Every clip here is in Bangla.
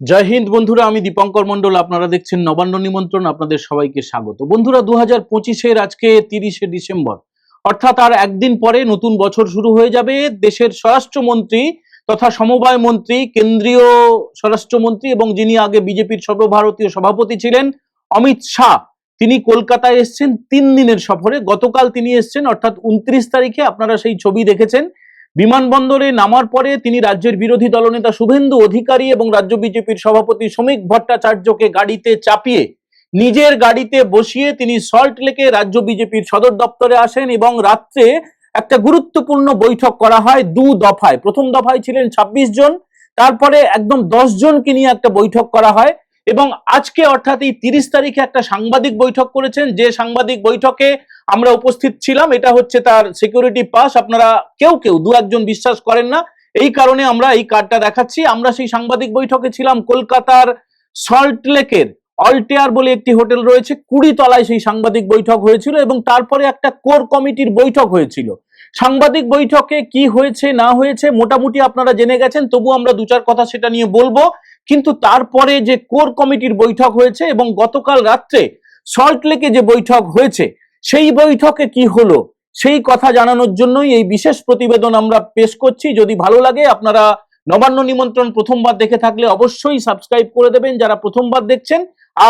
জয় হিন্দ বন্ধুরা, আমি দীপঙ্কর মন্ডল। আপনারা দেখছেন নবান্ন নিমন্ত্রণ। আপনাদের সবাইকে স্বাগত। বন্ধুরা, 2025-এর আজকে 30শে ডিসেম্বর, অর্থাৎ আর একদিন পরে নতুন বছর শুরু হয়ে যাবে। দেশের স্বরাষ্ট্রমন্ত্রী তথা সমবায় মন্ত্রী, কেন্দ্রীয় স্বরাষ্ট্রমন্ত্রী এবং যিনি আগে বিজেপির সর্বভারতীয় সভাপতি ছিলেন, অমিত শাহ, তিনি কলকাতায় এসছেন 3 দিনের সফরে। গতকাল তিনি এসছেন, অর্থাৎ 29 তারিখে। আপনারা সেই ছবি দেখেছেন। বিমানবন্দরে নামার পরে তিনি রাজ্যের বিরোধী দলনেতা শুভেন্দু অধিকারী এবং রাজ্য বিজেপির সভাপতি শ্রমিক ভট্টাচার্যকে গাড়িতে চাপিয়ে নিজের গাড়িতে বসিয়ে তিনি সল্ট লেকে রাজ্য বিজেপির সদর দপ্তরে আসেন এবং রাত্রে একটা গুরুত্বপূর্ণ বৈঠক করা হয় 2 দফায়। প্রথম দফায় ছিলেন 26 জন, তারপরে একদম 10 জনকে নিয়ে একটা বৈঠক করা হয় এবং আজকে অর্থাৎ এই 30 তারিখে একটা সাংবাদিক বৈঠক করেছেন। যে সাংবাদিক বৈঠকে আমরা উপস্থিত ছিলাম, এটা হচ্ছে তার সিকিউরিটি পাস। আপনারা কেউ কেউ 2-1 জন বিশ্বাস করেন না, এই কারণে আমরা এই কার্ডটা দেখাচ্ছি। আমরা সেই সাংবাদিক বৈঠকে ছিলাম কলকাতার সল্ট লেকের অল্টেয়ার বলে একটি হোটেল রয়েছে, 20 তলায় সেই সাংবাদিক বৈঠক হয়েছিল এবং তারপরে একটা কোর কমিটির বৈঠক হয়েছিল। সাংবাদিক বৈঠকে কি হয়েছে না হয়েছে মোটামুটি আপনারা জেনে গেছেন, তবু আমরা 2-4 কথা সেটা নিয়ে বলবো। কিন্তু তারপরে যে কোর কমিটির বৈঠক হয়েছে এবং গতকাল রাত্রে সল্ট লেকে যে বৈঠক হয়েছে, সেই বৈঠকে কি হলো সেই কথা জানানোর জন্যই এই বিশেষ প্রতিবেদন আমরা পেশ করছি। যদি ভালো লাগে, আপনারা নবান্ন নিমন্ত্রণ প্রথমবার দেখে থাকলে অবশ্যই সাবস্ক্রাইব করে দেবেন যারা প্রথমবার দেখছেন।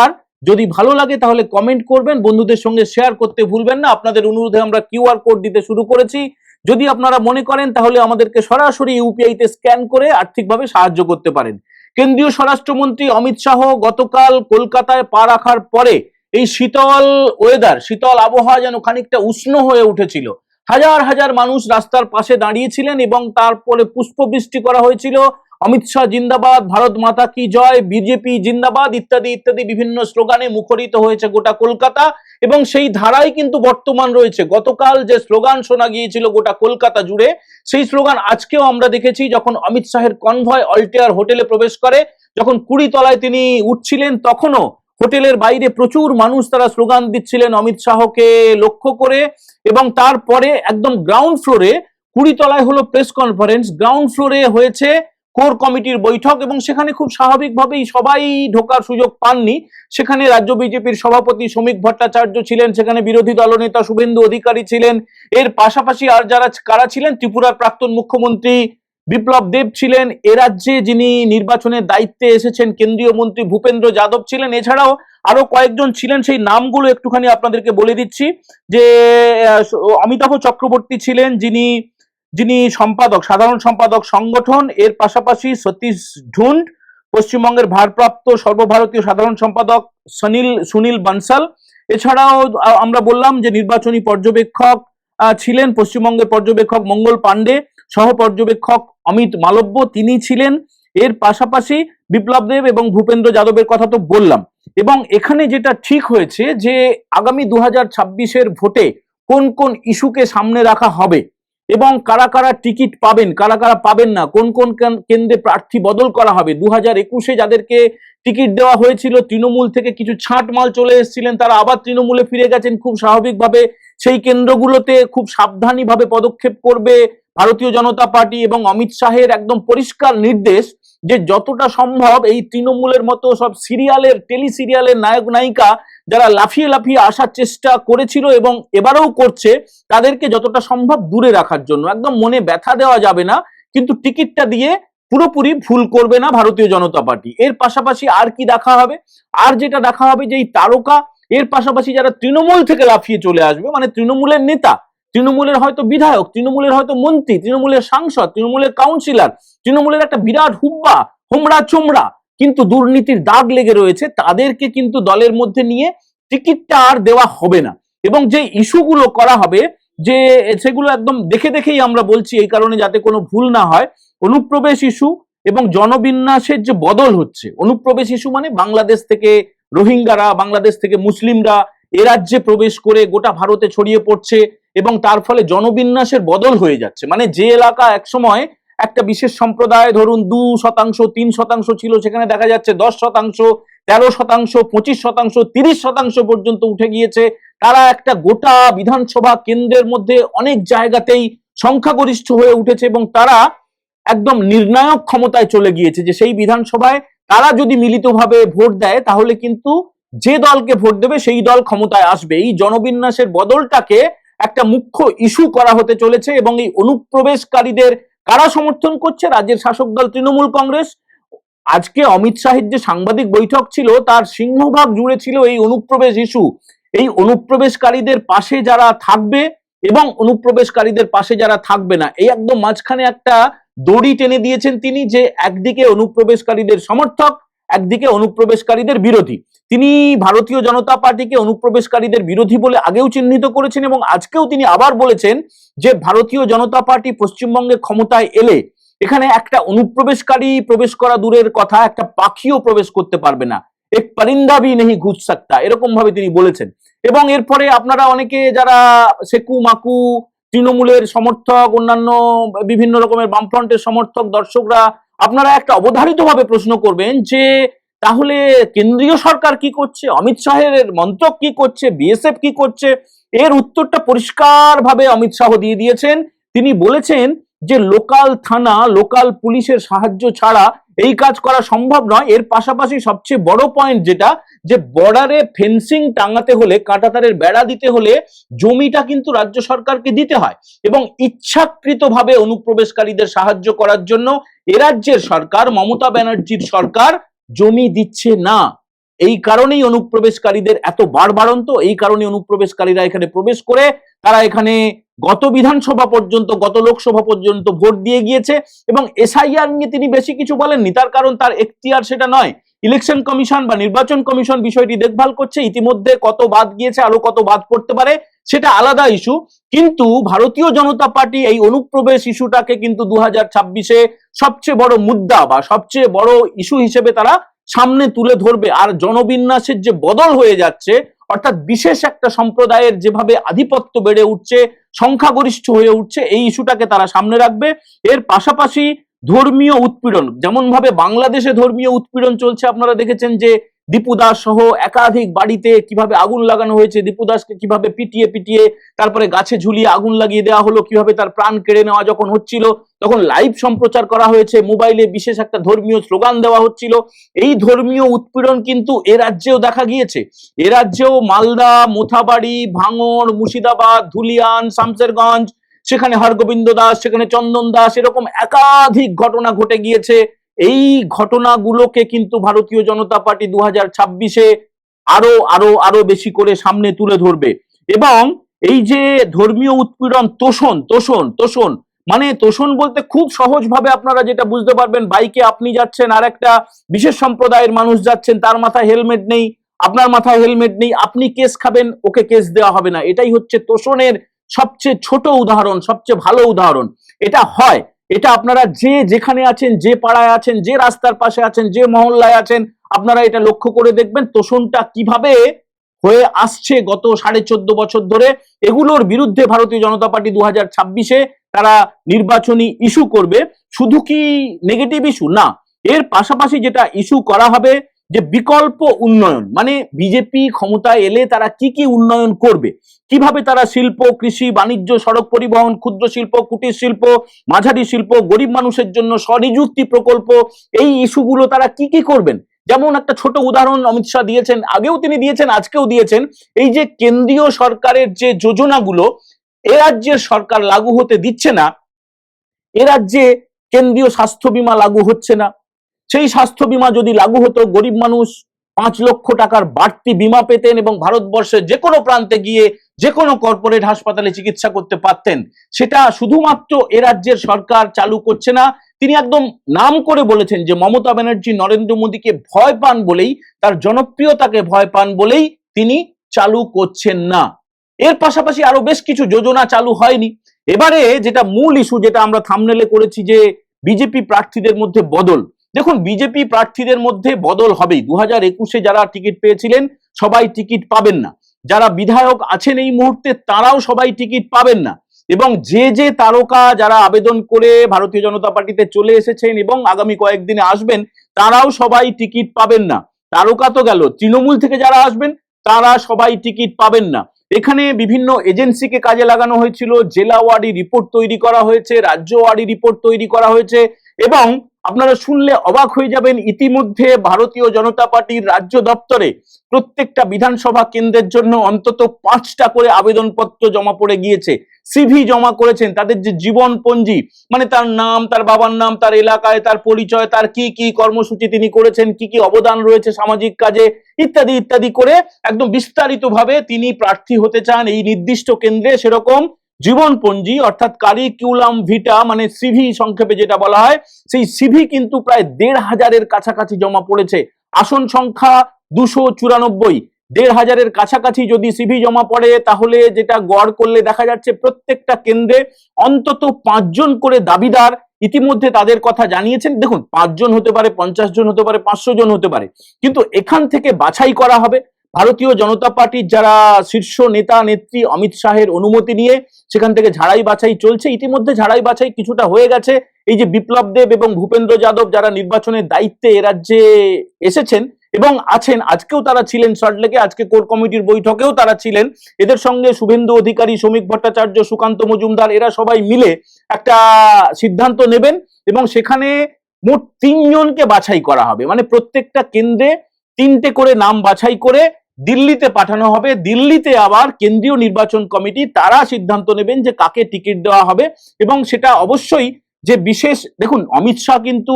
আর যদি ভালো লাগে তাহলে কমেন্ট করবেন, বন্ধুদের সঙ্গে শেয়ার করতে ভুলবেন না। আপনাদের অনুরোধে আমরা কিউআর কোড দিতে শুরু করেছি। যদি আপনারা মনে করেন তাহলে আমাদেরকে সরাসরি ইউপিআইতে স্ক্যান করে আর্থিকভাবে সাহায্য করতে পারেন। কেন্দ্রীয় স্বরাষ্ট্রমন্ত্রী অমিত শাহ গতকাল কলকাতায় পা রাখার পরে এই শীতল ওয়েদার, শীতল আবহাওয়া যেন খানিকটা উষ্ণ হয়ে উঠেছিল। হাজার হাজার মানুষ রাস্তার পাশে দাঁড়িয়েছিলেন এবং তারপরে পুষ্পবৃষ্টি করা হয়েছিল। অমিত শাহ জিন্দাবাদ, ভারত মাতা কি জয়, বিজেপি জিন্দাবাদ ইত্যাদি ইত্যাদি বিভিন্ন স্লোগানে মুখরিত হয়েছে গোটা কলকাতা এবং সেই ধারাই কিন্তু বর্তমান রয়েছে। গতকাল যে স্লোগান শোনা গিয়েছিল গোটা কলকাতা জুড়ে, সেই স্লোগান আজকেও আমরা দেখেছি। যখন অমিত শাহের কনভয় অল্টেয়ার হোটেলে প্রবেশ করে, যখন 20 তলায় তিনি উঠছিলেন, তখনও হোটেলের বাইরে প্রচুর মানুষ তারা স্লোগান দিচ্ছিলেন অমিত শাহকে লক্ষ্য করে। এবং তারপরে একদম গ্রাউন্ড ফ্লোরে, 20 তলায় হলো প্রেস কনফারেন্স, গ্রাউন্ড ফ্লোরে হয়েছে কোর কমিটির বৈঠক এবং সেখানে খুব স্বাভাবিকভাবেই সবাই ঢোকার সুযোগ পাননি। সেখানে রাজ্য বিজেপির সভাপতি শ্রমিক ভট্টাচার্য ছিলেন, সেখানে বিরোধী দলনেতা শুভেন্দু অধিকারী ছিলেন, এর পাশাপাশি আর যারা কারা ছিলেন, ত্রিপুরার প্রাক্তন মুখ্যমন্ত্রী বিপ্লব দেব ছিলেন, এ রাজ্যে যিনি নির্বাচনের দায়িত্বে এসেছেন কেন্দ্রীয় মন্ত্রী ভূপেন্দ্র যাদব ছিলেন, এছাড়াও আরো কয়েকজন ছিলেন। সেই নামগুলো একটুখানি আপনাদেরকে বলে দিচ্ছি। যে অমিতাভ চক্রবর্তী ছিলেন, যিনি যিনি সম্পাদক, সাধারণ সম্পাদক সংগঠন, এর পাশাপাশি সতীশ ঢুন্ড, পশ্চিমবঙ্গের ভারপ্রাপ্ত সর্বভারতীয় সাধারণ সম্পাদক সুনীল বানসাল। এছাড়াও আমরা বললাম যে নির্বাচনী পর্যবেক্ষক ছিলেন পশ্চিমবঙ্গের পর্যবেক্ষক মঙ্গল পাণ্ডে, সহ পর্যবেক্ষক অমিত মালব্য তিনি ছিলেন। এর পাশাপাশি বিপ্লব দেব এবং ভূপেন্দ্র যাদবের কথা তো বললাম। এবং এখানে যেটা ঠিক হয়েছে যে আগামী 2026-এর ভোটে কোন কোন ইস্যুকে সামনে রাখা হবে এবং কারা কারা টিকিট পাবেন, কারা কারা পাবেন না, কোন কোন কেন্দ্রে প্রার্থী বদল করা হবে। 2021-এ যাদেরকে টিকিট দেওয়া হয়েছিল তৃণমূল থেকে কিছু ছাঁট মাল চলে এসেছিলেন, তারা আবার তৃণমূলে ফিরে গেছেন। খুব স্বাভাবিকভাবে সেই কেন্দ্রগুলোতে খুব সাবধানীভাবে পদক্ষেপ করবে ভারতীয় জনতা পার্টি এবং অমিত শাহের একদম পরিষ্কার নির্দেশ যে যতটা সম্ভব এই তৃণমূলের মতো সব সিরিয়ালের, টেলি সিরিয়ালের নায়ক নায়িকা যারা লাফিয়ে লাফিয়ে আসার চেষ্টা করেছিল এবং এবারেও করছে, তাদেরকে যতটা সম্ভব দূরে রাখার জন্য। একদম মনে ব্যথা দেওয়া যাবে না, কিন্তু টিকিটটা দিয়ে পুরোপুরি ভুল করবে না ভারতীয় জনতা পার্টি। এর পাশাপাশি আর কি দেখা হবে, আর যেটা দেখা হবে যে এই তারকা, এর পাশাপাশি যারা তৃণমূল থেকে লাফিয়ে চলে আসবে, মানে তৃণমূলের নেতা, তৃণমূলের হয়তো বিধায়ক, তৃণমূলের হয়তো মন্ত্রী, তৃণমূলের সাংসদ, তৃণমূলের কাউন্সিলর, তৃণমূলের একটা বিরাট হুব্বা, হোমড়া চোমড়া, কিন্তু দুর্নীতির দাগ লেগে রয়েছে, তাদেরকে কিন্তু দলের মধ্যে নিয়ে টিকিটটা আর দেওয়া হবে না। এবং যে ইস্যুগুলো করা হবে, যে সেগুলো একদম দেখে দেখেই আমরা বলছি, এই কারণে যাতে কোনো ভুল না হয়। অনুপ্রবেশ ইস্যু এবং জনবিন্যাসের যে বদল হচ্ছে, অনুপ্রবেশ ইস্যু মানে বাংলাদেশ থেকে রোহিঙ্গারা, বাংলাদেশ থেকে মুসলিমরা এ রাজ্যে প্রবেশ করে গোটা ভারতে ছড়িয়ে পড়ছে এবং তার ফলে জনবিন্যাসের বদল হয়ে যাচ্ছে। মানে যে এলাকা একসময় একটা বিশেষ সম্প্রদায় ধরুন 2%, 3% ছিল, সেখানে দেখা যাচ্ছে 10%, 13%, 25%, 30% পর্যন্ত উঠে গিয়েছে। তারা একটা গোটা বিধানসভা কেন্দ্রের মধ্যে অনেক জায়গাতেই সংখ্যাগরিষ্ঠ হয়ে উঠেছে এবং তারা একদম নির্ণায়ক ক্ষমতায় চলে গিয়েছে যে সেই বিধানসভায় তারা যদি মিলিতভাবে ভোট দেয় তাহলে কিন্তু যে দলকে ভোট দেবে সেই দল ক্ষমতায় আসবে। এই জনবিন্যাসের বদলটাকে একটা মুখ্য ইস্যু করা হতে চলেছে এবং এই অনুপ্রবেশকারীদের কারা সমর্থন করছে? রাজ্যের শাসক দল তৃণমূল কংগ্রেস। আজকে অমিত শাহের যে সাংবাদিক বৈঠক ছিল তার সিংহভাগ জুড়ে ছিল এই অনুপ্রবেশ ইস্যু। এই অনুপ্রবেশকারীদের পাশে যারা থাকবে এবং অনুপ্রবেশকারীদের পাশে যারা থাকবে না, এই একদম মাঝখানে একটা দড়ি টেনে দিয়েছেন তিনি, যে একদিকে অনুপ্রবেশকারীদের সমর্থক, একদিকে অনুপ্রবেশকারীদের বিরোধী। তিনি ভারতীয় জনতা পার্টিকে অনুপ্রবেশকারীদের বিরোধী বলে আগেও চিহ্নিত করেছেন এবং আজকেও তিনি আবার বলেছেন যে ভারতীয় জনতা পার্টি পশ্চিমবঙ্গে ক্ষমতায় এলে এখানে একটা অনুপ্রবেশকারী প্রবেশ করা দূরের কথা, একটা পাখিও প্রবেশ করতে পারবে না, এক পরিন্দা ভি নেহি ঘুস সকতা, এরকম ভাবে তিনি বলেছেন। এবং এরপরে আপনারা অনেকে যারা সেকু মাকু তৃণমূলের সমর্থক, অন্যান্য বিভিন্ন রকমের বামফ্রন্টের সমর্থক দর্শকরা আপনারা একটা অবধারিতভাবে প্রশ্ন করবেন যে তাহলে কেন্দ্রীয় সরকার কি করছে, অমিত শাহের মন্ত্রক কি করছে, বিএসএফ কি করছে? এর উত্তরটা পরিষ্কারভাবে অমিত শাহ দিয়ে দিয়েছেন। তিনি বলেছেন যে লোকাল থানা, লোকাল পুলিশের সাহায্য ছাড়া এই কাজ করা সম্ভব নয়। এর পাশাপাশি সবচেয়ে বড় পয়েন্ট যেটা, যে বর্ডারে ফেন্সিং টাঙাতে হলে, কাঁটাতারের বেড়া দিতে হলে জমিটা কিন্তু রাজ্য সরকারকে দিতে হয় এবং ইচ্ছাকৃতভাবে অনুপ্রবেশকারীদের সাহায্য করার জন্য এ রাজ্যের সরকার, মমতা ব্যানার্জির সরকার জমি দিচ্ছে না। এই কারণেই অনুপ্রবেশকারীদের এত বাড়বাড়ন্ত, এই কারণে অনুপ্রবেশকারীরা এখানে প্রবেশ করে তারা এখানে গত বিধানসভা পর্যন্ত, গত লোকসভা পর্যন্ত ভোট দিয়ে গিয়েছে এবং এসআইআর নিয়ে তিনি বেশি কিছু বলেননি। তার কারণ তার এখতিয়ার সেটা নয়। ইলেকশন কমিশন বা নির্বাচন কমিশন বিষয়টি দেখভাল করছে। ইতিমধ্যে কত বাদ গিয়েছে, আরো কত বাদ পড়তে পারে সেটা আলাদা ইস্যু। কিন্তু ভারতীয় জনতা পার্টি এই অনুপ্রবেশ ইস্যুটাকে কিন্তু 2026-এ সবচেয়ে বড় মুদ্রা বা সবচেয়ে বড় ইস্যু হিসেবে তারা সামনে তুলে ধরবে। আর জনবিন্যাসের যে বদল হয়ে যাচ্ছে, অর্থাৎ বিশেষ একটা সম্প্রদায়ের যেভাবে আধিপত্য বেড়ে উঠছে, সংখ্যাগরিষ্ঠ হয়ে উঠছে, এই ইস্যুটাকে তারা সামনে রাখবে। এর পাশাপাশি ধর্মীয় উৎপীড়ন, যেমন ভাবে বাংলাদেশে ধর্মীয় উৎপীড়ন চলছে, আপনারা দেখেছেন যে দীপু দাস সহ একাধিক বাড়িতে কিভাবে আগুন লাগানো হয়েছে, দীপু দাসকে কিভাবে পিটিয়ে পিটিয়ে তারপরে গাছে ঝুলিয়ে আগুন লাগিয়ে দেওয়া হলো, কিভাবে তার প্রাণ কেড়ে নেওয়া যখন হচ্ছিল তখন লাইভ সম্প্রচার করা হয়েছে, মোবাইলে বিশেষ একটা ধর্মীয় স্লোগান দেওয়া হচ্ছিল। এই ধর্মীয় উৎপীড়ন কিন্তু এ রাজ্যেও দেখা গিয়েছে। এ রাজ্যেও মালদা, মোথাবাড়ি, ভাঙড়, মুর্শিদাবাদ, ধুলিয়ান, শামসেরগঞ্জ, সেখানে হরগোবিন্দ দাস, সেখানে চন্দন দাস, এরকম একাধিক ঘটনা ঘটে গিয়েছে। এই ঘটনাগুলোকে কিন্তু ভারতীয় জনতা পার্টি 2026-এ আরো আরো আরো বেশি করে সামনে তুলে ধরবে। এবং এই যে ধর্মীয় উৎপীড়ন, তোষণ তোষণ তোষণ মানে তোষণ বলতে খুব সহজভাবে আপনারা যেটা বুঝতে পারবেন, বাইকে আপনি যাচ্ছেন আর একটা বিশেষ সম্প্রদায়ের মানুষ যাচ্ছেন, তার মাথায় হেলমেট নেই, আপনার মাথায় হেলমেট নেই, আপনি কেস খাবেন, ওকে কেস দেওয়া হবে না। এটাই হচ্ছে তোষণের সবচেয়ে ছোট উদাহরণ, সবচেয়ে ভালো উদাহরণ। এটা হয়, এটা আপনারা যে যেখানে আছেন, যে পাড়ায় আছেন, যে রাস্তার পাশে আছেন, যে মহল্লায় আছেন, আপনারা এটা লক্ষ্য করে দেখবেন তোষণটা কিভাবে হয়ে আসছে গত 14.5 বছর ধরে। এগুলোর বিরুদ্ধে ভারতীয় জনতা পার্টি 2026-এ তারা নির্বাচনী ইস্যু করবে। শুধু কি নেগেটিভ ইস্যু না, এর পাশাপাশি যেটা ইস্যু করা হবে যে বিকল্প উন্নয়ন, মানে বিজেপি ক্ষমতায় এলে তারা কি কি উন্নয়ন করবে, কিভাবে তারা শিল্প, কৃষি, বাণিজ্য, সড়ক পরিবহন, ক্ষুদ্র শিল্প, কুটির শিল্প, মাঝারি শিল্প, গরিব মানুষের জন্য স্বনিযুক্তি প্রকল্প, এই ইস্যুগুলো তারা কি কি করবেন। যেমন একটা ছোট উদাহরণ অমিত শাহ দিয়েছেন, আগেও তিনি দিয়েছেন, আজকেও দিয়েছেন। এই যে কেন্দ্রীয় সরকারের যে যোজনাগুলো এ রাজ্যের সরকার লাগু হতে দিচ্ছে না, এ রাজ্যে কেন্দ্রীয় স্বাস্থ্য বীমা লাগু হচ্ছে না। সেই স্বাস্থ্য বীমা যদি লাগু হতো, গরিব মানুষ 5 লক্ষ টাকার বাড়তি বীমা পেতেন এবং ভারতবর্ষের যে কোনো প্রান্তে গিয়ে যে কোনো কর্পোরেট হাসপাতালে চিকিৎসা করতে পারতেন। সেটা শুধুমাত্র এ রাজ্যের সরকার চালু করছে না। তিনি একদম নাম করে বলেছেন যে মমতা ব্যানার্জি নরেন্দ্র মোদীকে ভয় পান বলেই, তার জনপ্রিয়তাকে ভয় পান বলেই তিনি চালু করছেন না। এর পাশাপাশি আরো বেশ কিছু যোজনা চালু হয়নি। এবারে যেটা মূল ইস্যু, যেটা আমরা থাম্বনেলে করেছি, যে বিজেপি প্রার্থীদের মধ্যে বদল। দেখুন, বিজেপি প্রার্থীদের মধ্যে বদল হবেই। 2021-এ যারা টিকিট পেয়েছিলেন সবাই টিকিট পাবেন না, যারা বিধায়ক আছেন এই মুহূর্তে তারাও সবাই টিকিট পাবেন না, এবং যে যে তারকা যারা আবেদন করে ভারতীয় জনতা পার্টিতে চলে এসেছেন এবং আগামী কয়েকদিনে আসবেন তারাও সবাই টিকিট পাবেন না। তারকা তো গেল, তৃণমূল থেকে যারা আসবেন তারা সবাই টিকিট পাবেন না। এখানে বিভিন্ন এজেন্সিকে কাজে লাগানো হয়েছিল, জেলা ওয়ারি রিপোর্ট তৈরি করা হয়েছে, রাজ্য ওয়ারি রিপোর্ট তৈরি করা হয়েছে এবং আপনারা শুনলে অবাক হয়ে যাবেন, ইতিমধ্যে ভারতীয় জনতা পার্টির রাজ্য দপ্তরে প্রত্যেকটা বিধানসভা কেন্দ্রের জন্য অন্তত 5টা করে আবেদনপত্র জমা পড়ে গিয়েছে। সিভি জমা করেছেন, তাদের যে জীবনপঞ্জি, মানে তার নাম, তার বাবার নাম, তার এলাকায় তার পরিচয়, তার কি কি কর্মসূচি তিনি করেছেন, কি কি অবদান রয়েছে সামাজিক কাজে, ইত্যাদি ইত্যাদি করে একদম বিস্তারিতভাবে তিনি প্রার্থী হতে চান এই নির্দিষ্ট কেন্দ্রে, সেরকম জীবনপঞ্জি অর্থাৎ কারিকুলাম ভিটা মানে সিভি সংক্ষেপে যেটা বলা হয়, সেই সিভি কিন্তু প্রায় 1,500-এর কাছাকাছি জমা পড়েছে। আসন সংখ্যা 294, 1,500-এর কাছাকাছি যদি সিভি জমা পড়ে তাহলে যেটা গড় করলে দেখা যাচ্ছে প্রত্যেকটা কেন্দ্রে অন্তত 5 জন করে দাবিদার ইতিমধ্যে তাদের কথা জানিয়েছেন। দেখুন, 5 জন হতে পারে, 50 জন হতে পারে, 500 জন হতে পারে, কিন্তু এখান থেকে বাছাই করা হবে। ভারতীয় জনতা পার্টির যারা শীর্ষ নেতা নেত্রী অমিত শাহের অনুমতি নিয়ে সেখান থেকে ঝাড়াই বাছাই চলছে। ইতিমধ্যে ঝাড়াই বাছাই কিছুটা হয়ে গেছে। এই যে বিপ্লব দেব এবং ভূপেন্দ্র যাদব যারা নির্বাচনের দায়িত্বে এ রাজ্যে এসেছেন এবং আছেন, আজকেও তারা ছিলেন সল্টলেকে, আজকে কোর কমিটির বৈঠকেও তারা ছিলেন, এদের সঙ্গে শুভেন্দু অধিকারী, শ্রমিক ভট্টাচার্য, সুকান্ত মজুমদার, এরা সবাই মিলে একটা সিদ্ধান্ত নেবেন এবং সেখানে মোট 3 জনকে বাছাই করা হবে। মানে প্রত্যেকটা কেন্দ্রে 3টে করে নাম বাছাই করে দিল্লিতে পাঠানো হবে। দিল্লিতে আবার কেন্দ্রীয় নির্বাচন কমিটি তারা সিদ্ধান্ত নেবেন যে কাকে টিকিট দেওয়া হবে এবং সেটা অবশ্যই যে বিশেষ, দেখুন অমিত শাহ কিন্তু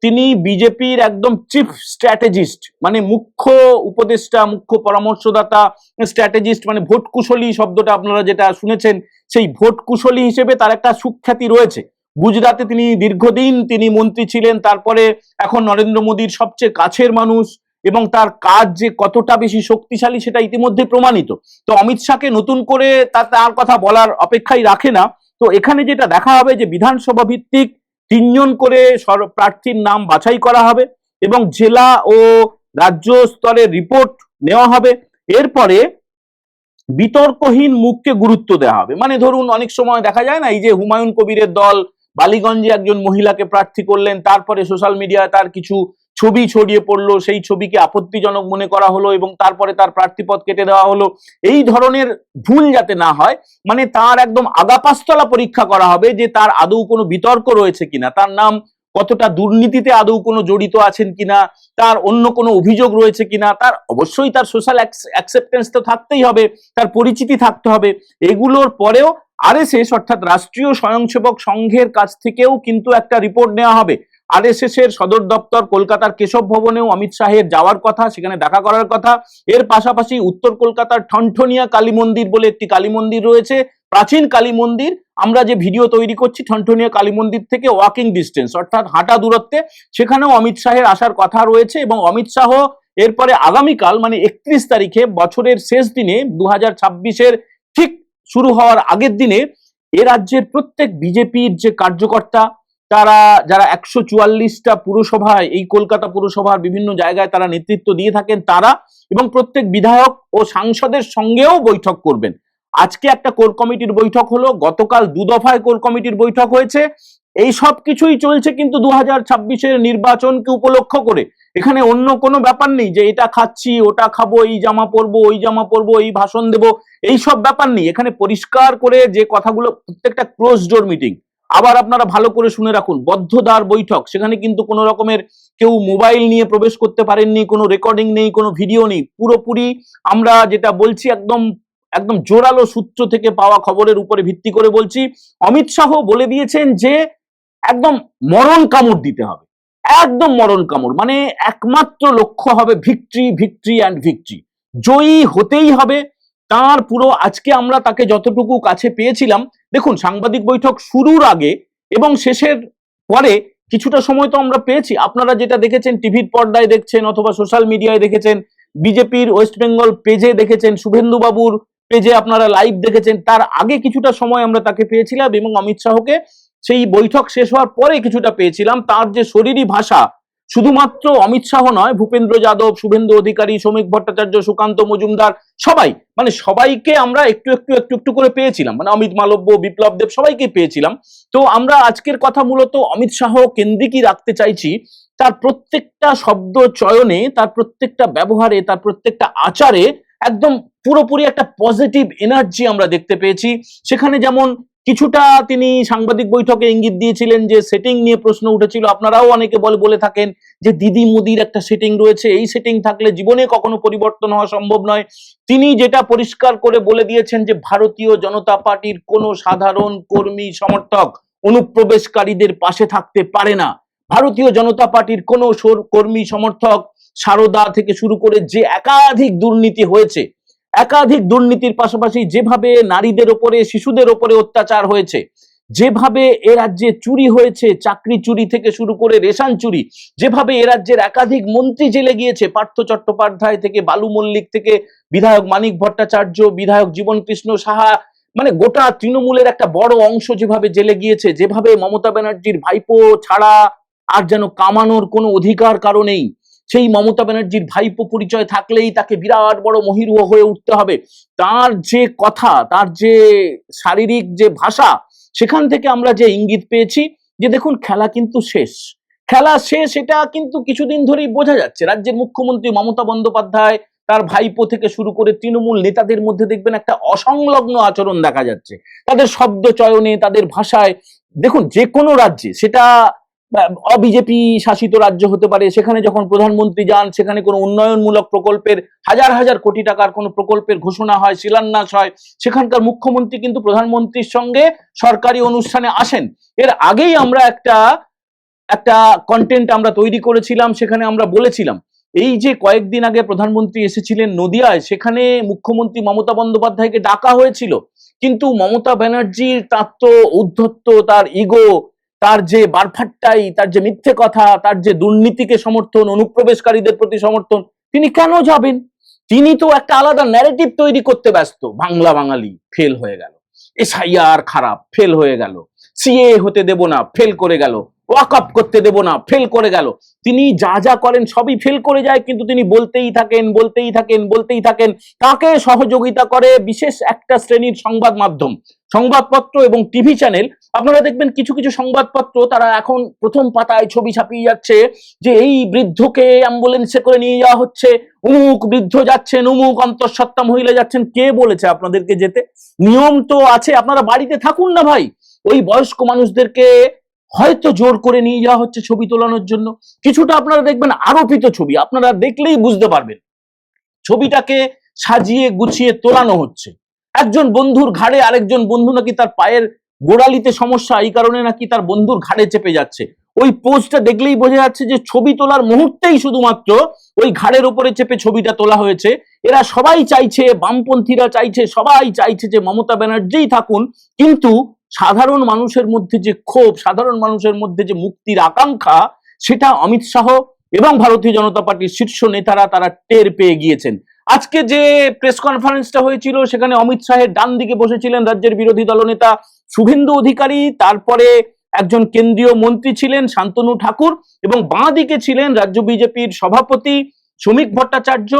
তিনি বিজেপির একদম চিফ স্ট্র্যাটেজিস্ট, মানে মুখ্য উপদেষ্টা, মুখ্য পরামর্শদাতা, স্ট্র্যাটেজিস্ট, মানে ভোট কুশলী শব্দটা আপনারা যেটা শুনেছেন, সেই ভোট কুশলী হিসেবে তার একটা সুখ্যাতি রয়েছে। গুজরাটে তিনি দীর্ঘদিন তিনি মন্ত্রী ছিলেন, তারপরে এখন নরেন্দ্র মোদীর সবচেয়ে কাছের মানুষ এবং তার কাজ যে কতটা বেশি শক্তিশালী সেটা ইতিমধ্যে প্রমাণিত। তো অমিত শাহকে নতুন করে তার কথা বলার অপেক্ষাই রাখে না। তো এখানে যেটা দেখা হবে যে বিধানসভা ভিত্তিক 3 জন করে প্রার্থীর নাম বাছাই করা হবে এবং জেলা ও রাজ্য স্তরে রিপোর্ট নেওয়া হবে। এরপরে বিতর্কহীন মুখকে গুরুত্ব দেওয়া হবে। মানে ধরুন অনেক সময় দেখা যায় না, এই যে হুমায়ুন কবিরের দল বালিগঞ্জে একজন মহিলাকে প্রার্থী করলেন, তারপরে সোশ্যাল মিডিয়ায় তার কিছু ছবি ছড়িয়ে পড়লো, সেই ছবিকে আপত্তিজনক মনে করা হলো এবং তারপরে তার প্রার্থীপদ কেটে দেওয়া হলো। এই ধরনের ভুল যাতে না হয়, মানে তার একদম আগাপাস্তলা পরীক্ষা করা হবে যে তার আদৌ কোনো বিতর্ক রয়েছে কিনা, তার নাম কতটা দুর্নীতিতে আদৌ কোনো জড়িত আছেন কিনা, তার অন্য কোনো অভিযোগ রয়েছে কিনা, তার অবশ্যই তার সোশ্যাল অ্যাকসেপ্টেন্স তো থাকতেই হবে, তার পরিচিতি থাকতে হবে। এগুলোর পরেও আরএসএস অর্থাৎ রাষ্ট্রীয় স্বয়ংসেবক সংঘের কাছ থেকেও কিন্তু একটা রিপোর্ট নেওয়া হবে। আরএসএস এর সদর দপ্তর কলকাতার কেশব ভবনেও অমিত শাহের যাওয়ার কথা, সেখানে দেখা করার কথা। এর পাশাপাশি উত্তর কলকাতার ঠনঠনিয়া কালী মন্দির বলে একটি কালী মন্দির রয়েছে, প্রাচীন কালী মন্দির। আমরা যে ভিডিও তৈরি করছি ঠনঠনিয়া কালী মন্দির থেকে ওয়াকিং ডিস্টেন্স অর্থাৎ হাঁটা দূরত্বে, সেখানেও অমিত শাহের আসার কথা রয়েছে এবং অমিত শাহ এরপরে আগামীকাল মানে 31 তারিখে বছরের শেষ দিনে 2026-এর ঠিক শুরু হওয়ার আগের দিনে এ রাজ্যের প্রত্যেক বিজেপির যে কার্যকর্তা, তারা যারা 144টা পুরসভায়, এই কলকাতা পুরসভার বিভিন্ন জায়গায় তারা নেতৃত্ব দিয়ে থাকেন, তারা এবং প্রত্যেক বিধায়ক ও সাংসদের সঙ্গেও বৈঠক করবেন। আজকে একটা কোর কমিটির বৈঠক হলো, গতকাল 2 দফায় কোর কমিটির বৈঠক হয়েছে। এই সব কিছুই চলছে কিন্তু 2026-এর নির্বাচনকে উপলক্ষ করে। এখানে অন্য কোনো ব্যাপার নেই যে এটা খাচ্ছি, ওটা খাবো, এই জামা পরবো, ওই জামা পরবো, এই ভাষণ দেবো, এই সব ব্যাপার নেই। এখানে পরিষ্কার করে যে কথাগুলো, প্রত্যেকটা ক্লোজ ডোর মিটিং। আবার আপনারা ভালো করে শুনে রাখুন, বদ্ধদ্বার বৈঠক, সেখানে কিন্তু কোনো রকমের কেউ মোবাইল নিয়ে প্রবেশ করতে পারেননি, কোনো রেকর্ডিং নেই, কোনো ভিডিও নেই। পুরোপুরি আমরা যেটা বলছি একদম একদম জোরালো সূত্র থেকে পাওয়া খবরের উপরে ভিত্তি করে বলছি। অমিত শাহ বলে দিয়েছেন যে একদম মরণ কামড় দিতে হবে, একদম মরণ কামড়, মানে একমাত্র লক্ষ্য হবে ভিক্টরি, ভিক্টরি অ্যান্ড ভিক্টরি, জয়ী হতেই হবে। তার পুরো আজকে আমরা তাকে যতটুকু কাছে পেয়েছিলাম, দেখুন সাংবাদিক বৈঠক শুরুর আগে এবং শেষের পরে কিছুটা সময় তো আমরা পেয়েছি। আপনারা যেটা দেখেছেন টিভির পর্দায় দেখছেন অথবা সোশ্যাল মিডিয়ায় দেখেছেন, বিজেপির ওয়েস্ট বেঙ্গল পেজে দেখেছেন, শুভেন্দু বাবুর পেজে আপনারা লাইভ দেখেছেন, তার আগে কিছুটা সময় আমরা তাকে পেয়েছিলাম এবং অমিত শাহকে সেই বৈঠক শেষ হওয়ার পরে কিছুটা পেয়েছিলাম। তার যে শরীরী ভাষা, শুধুমাত্র অমিত শাহ নয়, ভূপেন্দ্র যাদব, শুভেন্দু অধিকারী, শ্রমিক ভট্টাচার্য, সুকান্ত মজুমদার, সবাই, মানে সবাইকে আমরা একটু একটু একটু একটু করে পেয়েছিলাম, মানে অমিত মালব্য, বিপ্লব দেব, সবাইকে পেয়েছিলাম। তো আমরা আজকের কথা মূলত অমিত শাহ কেন্দ্রিকই রাখতে চাইছি। তার প্রত্যেকটা শব্দ চয়নে, তার প্রত্যেকটা ব্যবহারে, তার প্রত্যেকটা আচারে একদম পুরোপুরি একটা পজিটিভ এনার্জি আমরা দেখতে পেয়েছি। সেখানে যেমন কিছুটা তিনি সাংবাদিক বৈঠকে ইঙ্গিত দিয়েছিলেন যে সেটিং নিয়ে প্রশ্ন উঠেছিল। আপনারাও অনেকে বলে থাকেন যে দিদি মোদির একটা সেটিং রয়েছে, এই সেটিং থাকলে জীবনে কখনো পরিবর্তন হওয়া সম্ভব নয়। তিনি যেটা পরিষ্কার করে বলে দিয়েছেন যে ভারতীয় জনতা পার্টির কোনো সাধারণ কর্মী সমর্থক অনুপ্রবেশকারীদের পাশে থাকতে পারে না। ভারতীয় জনতা পার্টির কোনো কর্মী সমর্থক সারদা থেকে শুরু করে যে একাধিক দুর্নীতি হয়েছে, একাধিক দুর্নীতির পাশাপাশি যেভাবে নারীদের ওপরে, শিশুদের ওপরে অত্যাচার হয়েছে, যেভাবে এ রাজ্যে চুরি হয়েছে, চাকরি চুরি থেকে শুরু করে রেশন চুরি, যেভাবে এ রাজ্যের একাধিক মন্ত্রী জেলে গিয়েছে, পার্থ চট্টোপাধ্যায় থেকে বালু মল্লিক থেকে বিধায়ক মানিক ভট্টাচার্য, বিধায়ক জীবন কৃষ্ণ সাহা, মানে গোটা তৃণমূলের একটা বড় অংশ যেভাবে জেলে গিয়েছে, যেভাবে মমতা ব্যানার্জির ভাইপো ছাড়া আর যেন কামানোর কোনো অধিকার কারো নেই, সেই মমতা ব্যানার্জির ভাইপো পরিচয় থাকলেই তাকে বিরাট বড় মহিরুহ হয়ে উঠতে হবে, তার যে কথা, তার যে শারীরিক যে ভাষা, সেখান থেকে আমরা যে ইঙ্গিত পেয়েছি যে দেখুন খেলা কিন্তু শেষ, খেলা শেষ, এটা কিন্তু কিছুদিন ধরেই বোঝা যাচ্ছে। রাজ্যের মুখ্যমন্ত্রী মমতা বন্দ্যোপাধ্যায়, তার ভাইপো থেকে শুরু করে তৃণমূল নেতাদের মধ্যে দেখবেন একটা অসংলগ্ন আচরণ দেখা যাচ্ছে, তাদের শব্দ চয়নে, তাদের ভাষায়। দেখুন যে কোনো রাজ্যে, সেটা অবিজেপি শাসিত রাজ্য হতে পারে, সেখানে যখন প্রধানমন্ত্রী যান, সেখানে কোনো উন্নয়নমূলক প্রকল্পের হাজার হাজার কোটি টাকার কোনো প্রকল্পের ঘোষণা হয়, শিলান্যাস হয়, সেখানকার মুখ্যমন্ত্রী কিন্তু প্রধানমন্ত্রীর সঙ্গে সরকারি অনুষ্ঠানে আসেন। এর আগেই আমরা একটা কন্টেন্ট আমরা তৈরি করেছিলাম, সেখানে আমরা বলেছিলাম এই যে কয়েকদিন আগে প্রধানমন্ত্রী এসেছিলেন নদিয়ায়, সেখানে মুখ্যমন্ত্রী মমতা বন্দ্যোপাধ্যায়কে ডাকা হয়েছিল, কিন্তু মমতা ব্যানার্জির তার তো উদ্ধত্ত, তার ইগো, তার যে বারফাট্টাই, তার যে মিথ্যে কথা, তার যে দুর্নীতিকে সমর্থন, অনুপ্রবেশকারীদের প্রতি সমর্থন, তিনি কেন যাবেন? তিনি তো একটা আলাদা ন্যারেটিভ তৈরি করতে ব্যস্ত। বাংলা বাঙালি ফেল হয়ে গেল, এসআইআর খারাপ, ফেল হয়ে গেল, সিএ হতে দেব না, ফেল করে গেল, ওয়াকআপ করতে দেব না, ফেল করে গেল। তিনি যা যা করেন সবই ফেল করে যায়, কিন্তু তিনি বলতেই থাকেন, বলতেই থাকেন, বলতেই থাকেন। তাকে সহযোগিতা করে বিশেষ একটা শ্রেণীর সংবাদ মাধ্যম, সংবাদপত্র এবং টিভি চ্যানেল। আপনারা দেখবেন কিছু কিছু সংবাদপত্র তারা এখন প্রথম পাতায় ছবি ছাপিয়ে যাচ্ছে যে এই বৃদ্ধকে অ্যাম্বুলেন্সে করে নিয়ে যাওয়া হচ্ছে, অমুক বৃদ্ধ যাচ্ছেন, অমুক অন্তঃসত্ত্বা মহিলা যাচ্ছেন। কে বলেছে আপনাদেরকে যেতে? নিয়ম তো আছে, আপনারা বাড়িতে থাকুন না ভাই। ওই বয়স্ক মানুষদেরকে হয়তো জোর করে নিয়ে যাওয়া হচ্ছে ছবি তোলানোর জন্য। কিছুটা আপনারা দেখবেন আরোপিত ছবি, আপনারা দেখলেই বুঝতে পারবেন ছবিটাকে সাজিয়ে গুছিয়ে তোলানো হচ্ছে। একজন বন্ধুর ঘাড়ে আরেকজন বন্ধু নাকি তার পায়ের গোড়ালিতে সমস্যা, এই কারণে নাকি তার বন্ধুর ঘাড়ে চেপে যাচ্ছে। ওই পোস্টটা দেখলেই বোঝা যাচ্ছে যে ছবি তোলার মুহূর্তেই শুধুমাত্র ওই ঘাড়ের উপরে চেপে ছবিটা তোলা হয়েছে। এরা সবাই চাইছে, বামপন্থীরা চাইছে, সবাই চাইছে যে মমতা ব্যানার্জিই থাকুন, কিন্তু সাধারণ মানুষের মধ্যে যে ক্ষোভ, সাধারণ মানুষের মধ্যে যে মুক্তির আকাঙ্ক্ষা, সেটা অমিত শাহ এবং ভারতীয় জনতা পার্টির শীর্ষ নেতারা তারা টের পেয়ে গিয়েছেন। আজকে যে প্রেস কনফারেন্সটা হয়েছিল, সেখানে অমিত শাহের ডান দিকে বসেছিলেন রাজ্যের বিরোধী দলনেতা শুভেন্দু অধিকারী, তারপরে একজন কেন্দ্রীয় মন্ত্রী ছিলেন শান্তনু ঠাকুর, এবং বাঁ দিকে ছিলেন রাজ্য বিজেপির সভাপতি শ্রমিক ভট্টাচার্য,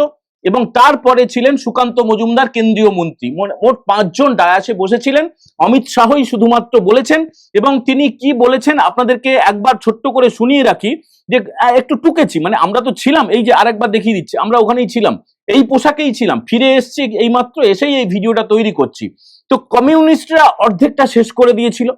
এবং তারপরে ছিলেন সুকান্ত মজুমদার কেন্দ্রীয় মন্ত্রী। মোট 5 জন ডায়াসে বসেছিলেন। অমিত শাহই শুধুমাত্র বলেছেন, এবং তিনি কি বলেছেন আপনাদেরকে একবার ছোট্ট করে শুনিয়ে রাখি, যে একটু টুকেছি, মানে আমরা তো ছিলাম, এই যে আরেকবার দেখিয়ে দিচ্ছি, আমরা ওখানেই ছিলাম, এই পোশাকেই ছিলাম, ফিরে এসছি এইমাত্র, এসেই এই ভিডিওটা তৈরি করছি। তো কমিউনিস্টরা অর্ধেকটা শেষ করে দিয়েছিল,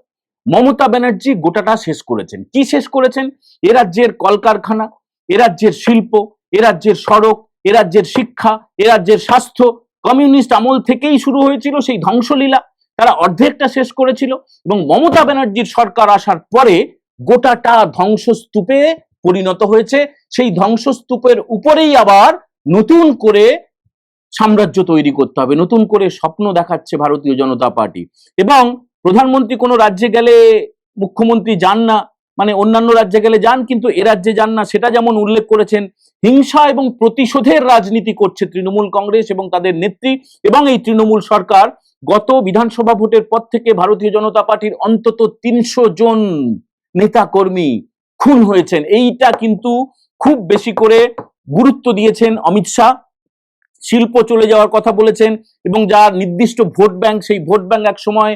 মমতা ব্যানার্জি গোটাটা শেষ করেছেন। কি শেষ করেছেন? এ রাজ্যের কলকারখানা, এ রাজ্যের শিল্প, এ রাজ্যের সড়ক, এ রাজ্যের শিক্ষা, এ রাজ্যের স্বাস্থ্য, কমিউনিস্ট আমল থেকেই শুরু হয়েছিল সেই ধ্বংসলীলা, তারা অর্ধেকটা শেষ করেছিল। এবং মমতা ব্যানার্জির সরকার আসার পরে গোটাটা ধ্বংসস্তূপে পরিণত হয়েছে। সেই ধ্বংসস্তূপের উপরেই আবার নতুন করে সাম্রাজ্য তৈরি করতে হবে, নতুন করে স্বপ্ন দেখাচ্ছে ভারতীয় জনতা পার্টি। এবং প্রধানমন্ত্রী কোনো রাজ্যে গেলে মুখ্যমন্ত্রী যান না, মানে অন্যান্য রাজ্যে গেলে যান, কিন্তু এ রাজ্যে যান না, সেটা যেমন উল্লেখ করেছেন। হিংসা এবং প্রতিশোধের রাজনীতি করছে তৃণমূল কংগ্রেস এবং তাদের নেত্রী এবং এই তৃণমূল সরকার। গত বিধানসভা ভোটের পর থেকে ভারতীয় জনতা পার্টির অন্তত 300 জন নেতা কর্মী খুন হয়েছেন, এইটা কিন্তু খুব বেশি করে গুরুত্ব দিয়েছেন অমিত শাহ। শিল্প চলে যাওয়ার কথা বলেছেন, এবং যার নির্দিষ্ট ভোট ব্যাংক, সেই ভোট ব্যাংক এক সময়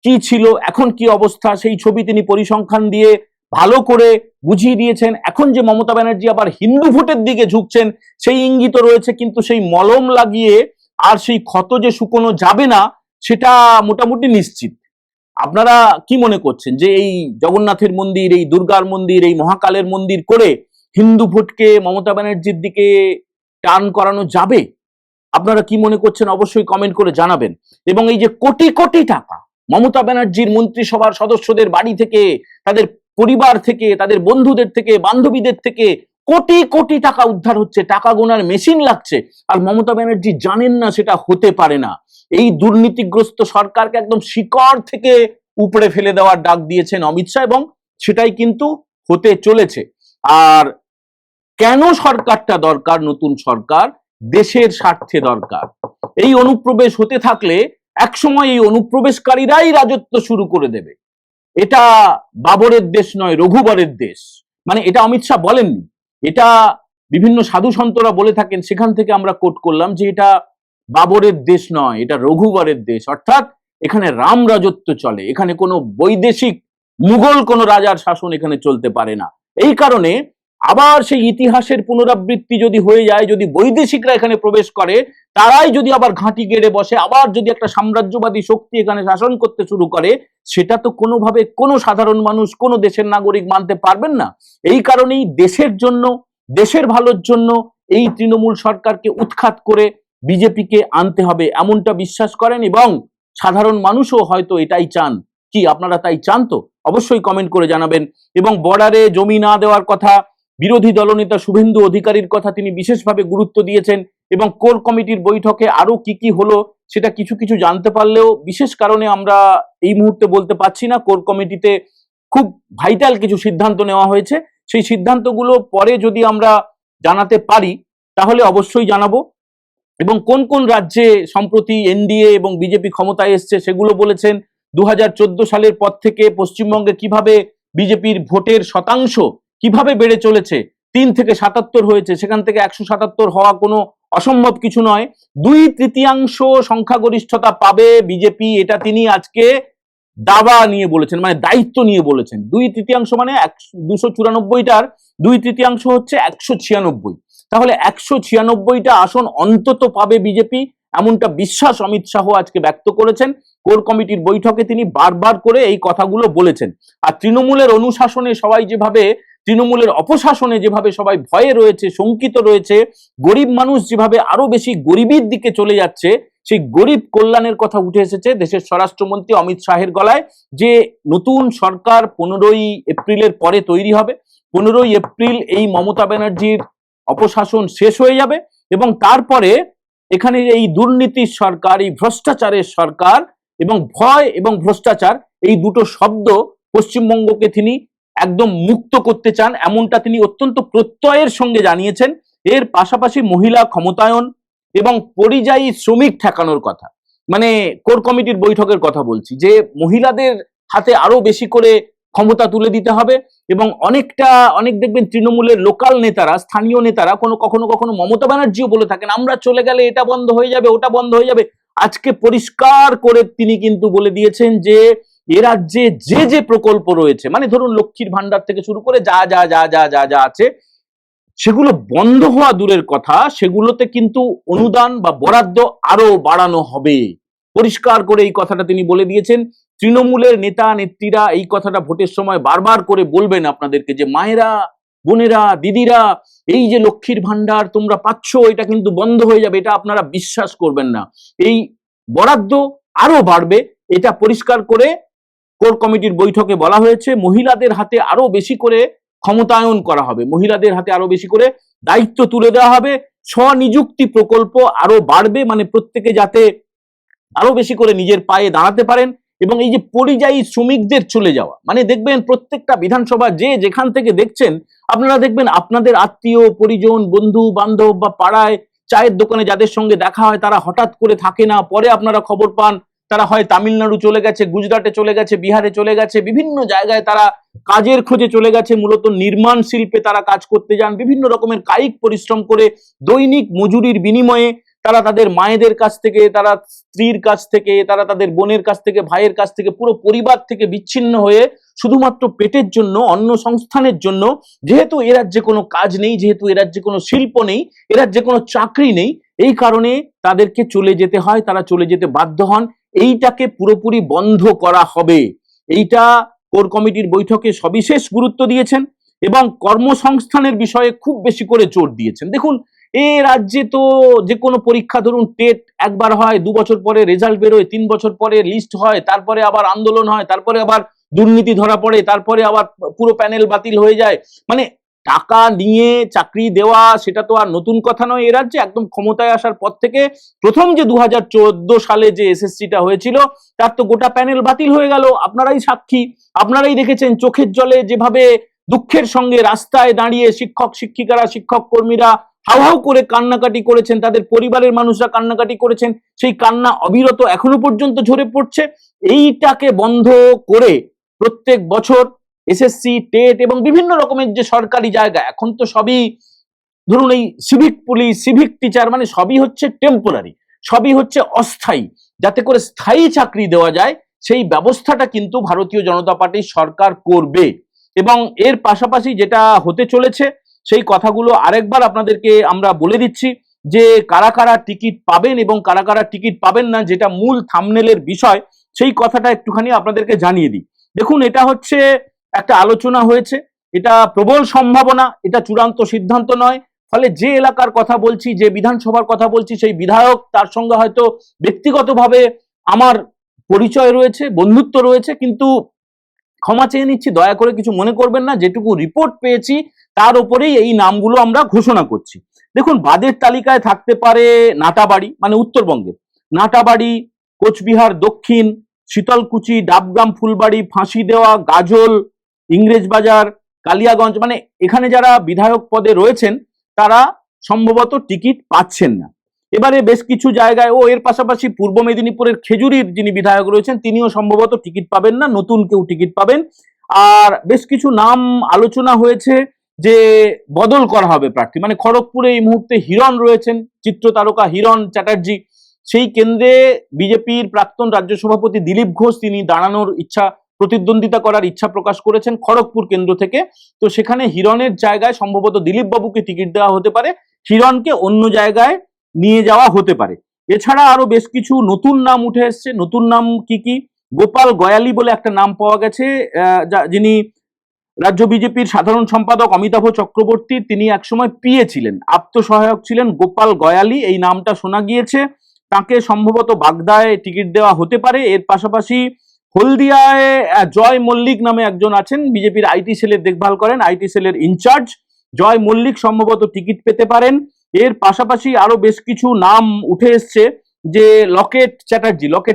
কি ছিল, এখন কি অবস্থা, সেই ছবি তিনি পরিসংখ্যান দিয়ে ভালো করে বুঝিয়ে দিয়েছেন। এখন যে মমতা ব্যানার্জি আবার হিন্দু ভোটের দিকে ঝুঁকছেন, সেই ইঙ্গিত রয়েছে, কিন্তু সেই মলম লাগিয়ে আর সেই ক্ষত যে শুকোনো যাবে না, সেটা মোটামুটি নিশ্চিত। আপনারা কি মনে করছেন যে এই জগন্নাথের মন্দির, এই দুর্গার মন্দির, এই মহাকালের মন্দির করে হিন্দু ভোটকে মমতা ব্যানার্জির দিকে টার্ন করানো যাবে? আপনারা কি মনে করছেন অবশ্যই কমেন্ট করে জানাবেন। এবং এই যে কোটি কোটি টাকা মমতা ব্যানার্জির মন্ত্রিসভার সদস্যদের বাড়ি থেকে, তাদের পরিবার থেকে, তাদের বন্ধুদের থেকে, বান্ধবীদের থেকে কোটি কোটি টাকা উদ্ধার হচ্ছে, টাকা গোনার মেশিন লাগছে, আর মমতা ব্যানার্জি জানেন না সেটা হতে পারে না। এই দুর্নীতিগ্রস্ত সরকারকে একদম শিকড় থেকে উপড়ে ফেলে দেওয়ার ডাক দিয়েছেন অমিত শাহ, এবং সেটাই কিন্তু হতে চলেছে। আর কেন সরকারটা দরকার? নতুন সরকার দেশের স্বার্থে দরকার। এই অনুপ্রবেশ হতে থাকলে একসময় এই অনুপ্রবেশকারীরাই রাজত্ব শুরু করে দেবে। এটা বাবরের দেশ নয়, রঘুবরের দেশ। মানে এটা অমিত শাহ বলেননি, এটা বিভিন্ন সাধু সন্তরা বলে থাকেন, সেখান থেকে আমরা কোট করলাম যে এটা বাবরের দেশ নয়, এটা রঘুবরের দেশ। অর্থাৎ এখানে রাম রাজত্ব চলে, এখানে কোনো বৈদেশিক মুঘল কোনো রাজার শাসন এখানে চলতে পারে না। এই কারণে আবার সেই ইতিহাসের পুনরাবৃত্তি যদি হয়ে যায়, যদি বৈদেশিকরা এখানে প্রবেশ করে, তারাই যদি আবার ঘাঁটি গেড়ে বসে, আবার যদি একটা সাম্রাজ্যবাদী শক্তি এখানে শাসন করতে শুরু করে, সেটা তো কোনোভাবে কোনো সাধারণ মানুষ, কোনো দেশের নাগরিক মানতে পারবেন না। এই কারণেই দেশের জন্য, দেশের ভালোর জন্য এই তৃণমূল সরকারকে উৎখাত করে বিজেপিকে আনতে হবে, এমনটা বিশ্বাস করেন, এবং সাধারণ মানুষও হয়তো এটাই চান। কি আপনারা তাই চান? তো অবশ্যই কমেন্ট করে জানাবেন। এবং বর্ডারে জমি না দেওয়ার কথা, বিরোধী দলনেতা শুভেন্দু অধিকারীর কথা তিনি বিশেষভাবে গুরুত্ব দিয়েছেন, এবং কোর কমিটির বৈঠকে আরো কি কি হলো সেটা কিছু কিছু জানতে পারলেও বিশেষ কারণে আমরা এই মুহূর্তে বলতে পারছি না। কোর কমিটিতে খুব ভাইটাল কিছু সিদ্ধান্ত নেওয়া হয়েছে, সেই সিদ্ধান্তগুলো পরে যদি আমরা জানাতে পারি তাহলে অবশ্যই জানাবো। এবং কোন কোন রাজ্যে সম্প্রতি এনডিএ এবং বিজেপি ক্ষমতায় এসছে সেগুলো বলেছেন। 2014 সালের পর থেকে পশ্চিমবঙ্গে কিভাবে বিজেপির ভোটের শতাংশ কিভাবে বেড়ে চলেছে, 3 থেকে 77 হয়েছে, সেখান থেকে 177 হওয়া কোনো অসম্ভব কিছু নয়। 2/3 সংখ্যাগরিষ্ঠতা পাবে বিজেপি, এটা তিনি আজকে দাবা নিয়ে বলেছেন, মানে দায়িত্ব নিয়ে বলেছেন। 2/3 মানে 294টার 2/3 হচ্ছে 196। তাহলে 196টা আসন অন্তত পাবে বিজেপি, এমনটা বিশ্বাস অমিত শাহ আজকে ব্যক্ত করেছেন। কোর কমিটির বৈঠকে তিনি বারবার করে এই কথাগুলো বলেছেন। আর তৃণমূলের অনুশাসনে সবাই যেভাবে, তৃণমূলের অপশাসনে যেভাবে সবাই ভয়ে রয়েছে, শঙ্কিত রয়েছে, গরিব মানুষ যেভাবে আরো বেশি গরিবের দিকে চলে যাচ্ছে, সেই গরিব কল্যাণের কথা উঠে এসেছে দেশের স্বরাষ্ট্রমন্ত্রী অমিত শাহের গলায়, যে নতুন সরকার 15ই এপ্রিলের পরে তৈরি হবে। 15ই এপ্রিল এই মমতা ব্যানার্জির অপশাসন শেষ হয়ে যাবে, এবং তারপরে এখানে এই দুর্নীতির সরকার, এই ভ্রষ্টাচারের সরকার, এবং ভয় এবং ভ্রষ্টাচার এই দুটো শব্দ পশ্চিমবঙ্গকে তিনি একদম মুক্ত করতে চান, এমনটা তিনি অত্যন্ত প্রত্যয়ের সঙ্গে জানিয়েছেন। এর পাশাপাশি মহিলা ক্ষমতায়ন এবং পরিযায়ী শ্রমিক ঠেকানোর কথা, মানে কোর কমিটির বৈঠকের কথা বলছি, যে মহিলাদের হাতে আরো বেশি করে ক্ষমতা তুলে দিতে হবে। এবং অনেক দেখবেন তৃণমূলের লোকাল নেতারা, স্থানীয় নেতারা কখনো কখনো মমতা ব্যানার্জিও বলে থাকেন আমরা চলে গেলে এটা বন্ধ হয়ে যাবে, ওটা বন্ধ হয়ে যাবে। আজকে পরিষ্কার করে তিনি কিন্তু বলে দিয়েছেন যে এ রাজ্যে যে যে প্রকল্প রয়েছে, মানে ধরুন লক্ষ্মীর ভান্ডার থেকে শুরু করে যা যা যা যা যা যা আছে, সেগুলো বন্ধ হওয়া দূরের কথা, সেগুলোতে কিন্তু অনুদান বা বরাদ্দ আরো বাড়ানো হবে। পরিষ্কার করে এই কথাটা তিনি বলে দিয়েছেন। তৃণমূলের নেতা নেত্রীরা এই কথাটা ভোটের সময় বারবার করে বলবেন আপনাদেরকে, যে মায়েরা, বোনেরা, দিদিরা, এই যে লক্ষ্মীর ভান্ডার তোমরা পাচ্ছ, এটা কিন্তু বন্ধ হয়ে যাবে, এটা আপনারা বিশ্বাস করবেন না, এই বরাদ্দ আরো বাড়বে। এটা পরিষ্কার করে কোর কমিটির বৈঠকে বলা হয়েছে। মহিলাদের হাতে আরো বেশি করে ক্ষমতায়ন করা হবে, মহিলাদের হাতে আরো বেশি করে দায়িত্ব তুলে দেওয়া হবে, স্বনিযুক্তি প্রকল্প আরো বাড়বে, মানে প্রত্যেকে যাতে আরো বেশি করে নিজের পায়ে দাঁড়াতে পারেন। এবং এই যে পরিযায়ী শ্রমিকদের চলে যাওয়া, মানে দেখবেন প্রত্যেকটা বিধানসভা যে যেখান থেকে দেখছেন, আপনারা দেখবেন আপনাদের আত্মীয় পরিজন, বন্ধু বান্ধব বা পাড়ায় চায়ের দোকানে যাদের সঙ্গে দেখা হয়, তারা হঠাৎ করে থাকে না, পরে আপনারা খবর পান তারা হয় তামিলনাড়ু চলে গেছে, গুজরাটে চলে গেছে, বিহারে চলে গেছে, বিভিন্ন জায়গায় তারা কাজের খোঁজে চলে গেছে, মূলত নির্মাণ শিল্পে তারা কাজ করতে যান, বিভিন্ন রকমের কায়িক পরিশ্রম করে দৈনিক মজুরির বিনিময়ে তারা তাদের মায়েদের কাছ থেকে, তারা স্ত্রীর কাছ থেকে, তারা তাদের বোনের কাছ থেকে, ভাইয়ের কাছ থেকে, পুরো পরিবার থেকে বিচ্ছিন্ন হয়ে শুধুমাত্র পেটের জন্য, অন্ন সংস্থানের জন্য, যেহেতু এ রাজ্যে কোনো কাজ নেই, যেহেতু এ রাজ্যে কোনো শিল্প নেই, এ রাজ্যে কোনো চাকরি নেই, এই কারণে তাদেরকে চলে যেতে হয়, তারা চলে যেতে বাধ্য হন। এইটাকে পুরোপুরি বন্ধ করা হবে। এইটা কোর কমিটির বৈঠকে সবিশেষ গুরুত্ব দিয়েছেন এবং কর্মসংস্থানের বিষয়ে খুব বেশি করে জোর দিয়েছেন। দেখুন, এ রাজ্যে তো যে কোনো পরীক্ষা, ধরুন টেট একবার হয়, 2 বছর পরে রেজাল্ট বেরোয়, 3 বছর পরে লিস্ট হয়, তারপরে আবার আন্দোলন হয়, তারপরে আবার দুর্নীতি ধরা পড়ে, তারপরে আবার পুরো প্যানেল বাতিল হয়ে যায়। মানে টাকা নিয়ে চাকরি দেওয়া সেটা তো আর নতুন কথা নয়। এ রাজ্যে একদম ক্ষমতায় আসার পর থেকে প্রথম যে 2014 সালে যে এসএসসিটা হয়েছিল তার তো গোটা প্যানেল বাতিল হয়ে গেল। আপনারাই সাক্ষী, আপনারাই দেখেছেন চোখের জলে যেভাবে দুঃখের সঙ্গে রাস্তায় দাঁড়িয়ে শিক্ষক শিক্ষিকারা, শিক্ষক কর্মীরা হাউ হাউ করে কান্নাকাটি করেছেন, তাদের পরিবারের মানুষরা কান্নাকাটি করেছেন। সেই কান্না অবিরত এখনো পর্যন্ত ঝরে পড়ছে। এইটাকে বন্ধ করে প্রত্যেক বছর এসএসসি, টেট এবং বিভিন্ন রকমের যে সরকারি জায়গা, এখন তো সবই ধরুন এই সিভিক পুলিশ, সিভিক টিচার, মানে সবই হচ্ছে টেম্পোরারি, সবই হচ্ছে অস্থায়ী, যাতে করে স্থায়ী চাকরি দেওয়া যায় সেই ব্যবস্থাটা কিন্তু ভারতীয় জনতা পার্টির সরকার করবে। এবং এর পাশাপাশি যেটা হতে চলেছে সেই কথাগুলো আরেকবার আপনাদেরকে আমরা বলে দিচ্ছি, যে কারা কারা টিকিট পাবেন এবং কারা কারা টিকিট পাবেন না, যেটা মূল থাম্বনেলের বিষয়, সেই কথাটা একটুখানি আপনাদেরকে জানিয়ে দিই। দেখুন, এটা হচ্ছে একটা আলোচনা হয়েছে, এটা প্রবল সম্ভাবনা, এটা চূড়ান্ত সিদ্ধান্ত নয়। ফলে যে এলাকার কথা বলছি, যে বিধানসভার কথা বলছি, সেই বিধায়ক, তার সঙ্গে হয়তো ব্যক্তিগতভাবে আমার পরিচয় রয়েছে, বন্ধুত্ব রয়েছে, কিন্তু ক্ষমা চেয়ে নিচ্ছি, দয়া করে কিছু মনে করবেন না। যেটুকু রিপোর্ট পেয়েছি তার উপরেই এই নামগুলো আমরা ঘোষণা করছি। দেখুন, বাদের তালিকায় থাকতে পারে নাটাবাড়ি, মানে উত্তরবঙ্গের নাটাবাড়ি, কোচবিহার দক্ষিণ, শীতলকুচি, ডাবগ্রাম, ফুলবাড়ি, ফাঁসি দেওয়া, গাজল, ইংরেজবাজার, কালিয়াগঞ্জ। মানে এখানে যারা বিধায়ক পদে রয়েছেন তারা সম্ভবত টিকিট পাচ্ছেন না। এবারে বেশ কিছু জায়গায়, এর পাশাপাশি পূর্ব মেদিনীপুরের খেজুরির যিনি বিধায়ক রয়েছেন তিনিও সম্ভবত টিকিট পাবেন না, নতুন কেউ টিকিট পাবেন। আর বেশ কিছু নাম আলোচনা হয়েছে যে বদল করা হবে প্রার্থী, মানে খড়গপুরে এই মুহূর্তে হিরণ রয়েছেন, চিত্র তারকা হিরণ চ্যাটার্জি, সেই কেন্দ্রে বিজেপির প্রাক্তন রাজ্য সভাপতি দিলীপ ঘোষ তিনি দাঁড়ানোর ইচ্ছা, প্রতিদ্বন্দ্বিতা করার ইচ্ছা প্রকাশ করেছেন খড়গপুর কেন্দ্র থেকে। তো সেখানে হিরণের জায়গায় সম্ভবত দিলীপ বাবুকে টিকিট দেওয়া হতে পারে, হিরণকে অন্য জায়গায় নিয়ে যাওয়া হতে পারে। এছাড়া আরো বেশ কিছু নতুন নাম উঠে এসছে। নতুন নাম কি কি? গোপাল গয়ালি বলে একটা নাম পাওয়া গেছে, যিনি রাজ্য বিজেপির সাধারণ সম্পাদক অমিতাভ চক্রবর্তী, তিনি একসময় পিএ ছিলেন, আত্মসহায়ক ছিলেন। গোপাল গয়ালি এই নামটা শোনা গিয়েছে, তাকে সম্ভবত বাগদায় টিকিট দেওয়া হতে পারে। এর পাশাপাশি হলদিয়ায় জয় মল্লিক নামে একজন আছেন, বিজেপির আইটি সেলের দেখভাল করেন, আইটি সেলের ইনচার্জ জয় মল্লিক সম্ভবত টিকিট পেতে পারেন। এর পাশাপাশি আরো বেশ কিছু নাম উঠে এসছে, যে লকেট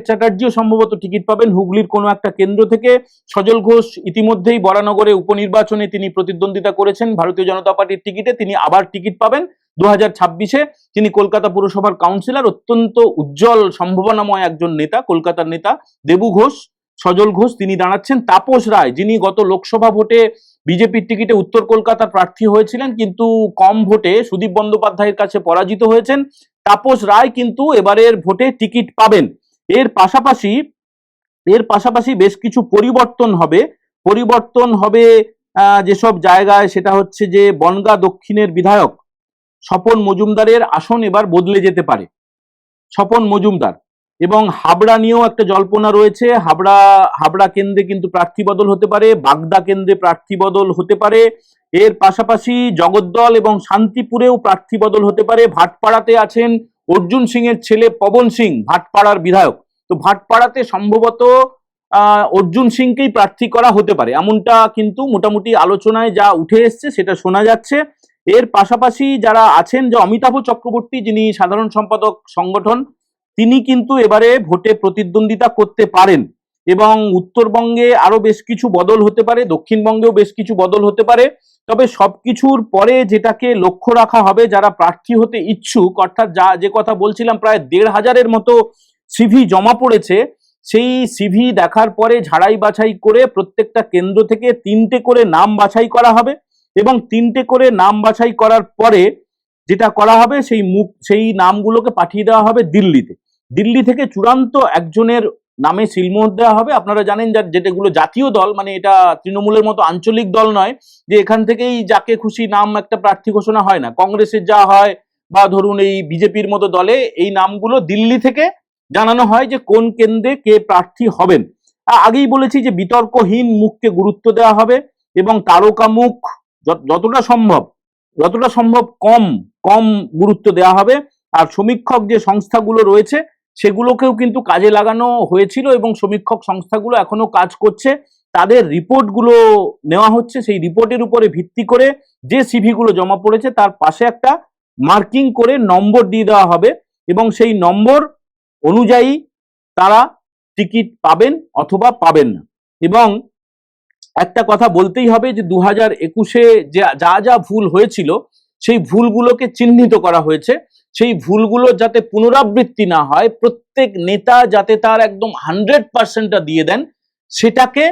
চ্যাটার্জিও সম্ভবত টিকিট পাবেন হুগলির কোনো একটা কেন্দ্র থেকে। সজল ঘোষ ইতিমধ্যেই বরানগরে উপনির্বাচনে তিনি প্রতিদ্বন্দ্বিতা করেছেন ভারতীয় জনতা পার্টির টিকিটে, তিনি আবার টিকিট পাবেন 2026-এ। তিনি কলকাতা পুরসভার কাউন্সিলর, অত্যন্ত উজ্জ্বল সম্ভাবনাময় একজন নেতা, কলকাতার নেতা। দেবু ঘোষ, সজল ঘোষ তিনি দাঁড়াচ্ছেন। তাপস রায়, যিনি গত লোকসভা ভোটে বিজেপির টিকিটে উত্তর কলকাতার প্রার্থী হয়েছিলেন, কিন্তু কম ভোটে সুদীপ বন্দ্যোপাধ্যায়ের কাছে পরাজিত হয়েছেন, তাপস রায় কিন্তু এবারের ভোটে টিকিট পাবেন। এর পাশাপাশি বেশ কিছু পরিবর্তন হবে যেসব জায়গায়, সেটা হচ্ছে যে বনগাঁ দক্ষিণের বিধায়ক স্বপন মজুমদারের আসন এবার বদলে যেতে পারে, স্বপন মজুমদার। এবং হাবড়া নিয়েও একটা জল্পনা রয়েছে, হাবড়া কেন্দ্রে কিন্তু প্রার্থী বদল হতে পারে, বাগদা কেন্দ্রে প্রার্থী বদল হতে পারে। এর পাশাপাশি জগদ্দল এবং শান্তিপুরেও প্রার্থী বদল হতে পারে। ভাটপাড়াতে আছেন অর্জুন সিং এর ছেলে পবন সিং, ভাটপাড়ার বিধায়ক। তো ভাটপাড়াতে সম্ভবত অর্জুন সিংকেই প্রার্থী করা হতে পারে, এমনটা কিন্তু মোটামুটি আলোচনায় যা উঠে এসছে সেটা শোনা যাচ্ছে। এর পাশাপাশি যারা আছেন, যে অমিতাভ চক্রবর্তী যিনি সাধারণ সম্পাদক সংগঠন, তিনি কিন্তু এবারে ভোটে প্রতিদ্বন্দ্বিতা করতে পারেন। এবং উত্তরবঙ্গে আরো বেশ কিছু বদল হতে পারে, দক্ষিণবঙ্গেও বেশ কিছু বদল হতে পারে। তবে সবকিছুর পরে যেটাকে লক্ষ্য রাখা হবে, যারা প্রার্থী হতে ইচ্ছুক, অর্থাৎ যে কথা বলছিলাম প্রায় 1,500-এর মতো সিভি জমা পড়েছে, সেই সিভি দেখার পরে ঝাড়াই বাছাই করে প্রত্যেকটা কেন্দ্র থেকে 3টে করে নাম বাছাই করা হবে। এবং 3টে করে নাম বাছাই করার পরে যেটা করা হবে, সেই নামগুলোকে পাঠিয়ে দেওয়া হবে দিল্লিতে। দিল্লি থেকে চূড়ান্ত একজনের নামে সিলমোহর দেওয়া হবে। আপনারা জানেন যেটাগুলো জাতীয় দল, মানে এটা তৃণমূলের মতো আঞ্চলিক দল নয়, যে এখান থেকেই যাকে খুশি নাম একটা প্রার্থী ঘোষণা হয় না। কংগ্রেসের যা হয়, বা ধরুন এই বিজেপির মতো দলে এই নামগুলো দিল্লি থেকে জানানো হয় যে কোন কেন্দ্রে কে প্রার্থী হবেন। আগেই বলেছি যে বিতর্কহীন মুখকে গুরুত্ব দেওয়া হবে এবং তারকা মুখ যতটা সম্ভব কম কম গুরুত্ব দেওয়া হবে। আর সমীক্ষক যে সংস্থাগুলো রয়েছে সেগুলোকেও কিন্তু কাজে লাগানো হয়েছিল এবং সমীক্ষক সংস্থাগুলো এখনো কাজ করছে। তাদের রিপোর্টগুলো নেওয়া হচ্ছে, সেই রিপোর্টের উপরে ভিত্তি করে যে সিভি গুলো জমা পড়েছে তার পাশে একটা মার্কিং করে নম্বর দিয়ে দেওয়া হবে এবং সেই নম্বর অনুযায়ী তারা টিকিট পাবেন অথবা পাবেন না। এবং একটা কথা বলতেই হবে যে 2021-এ যা যা ভুল হয়েছিল সেই ভুলগুলোকে চিহ্নিত করা হয়েছে। সেই ভুলগুলো যাতে পুনরাবৃত্তি না হয়, প্রত্যেক নেতা যাতে তার একদম 100%টা দিয়ে দেন, সেটাকে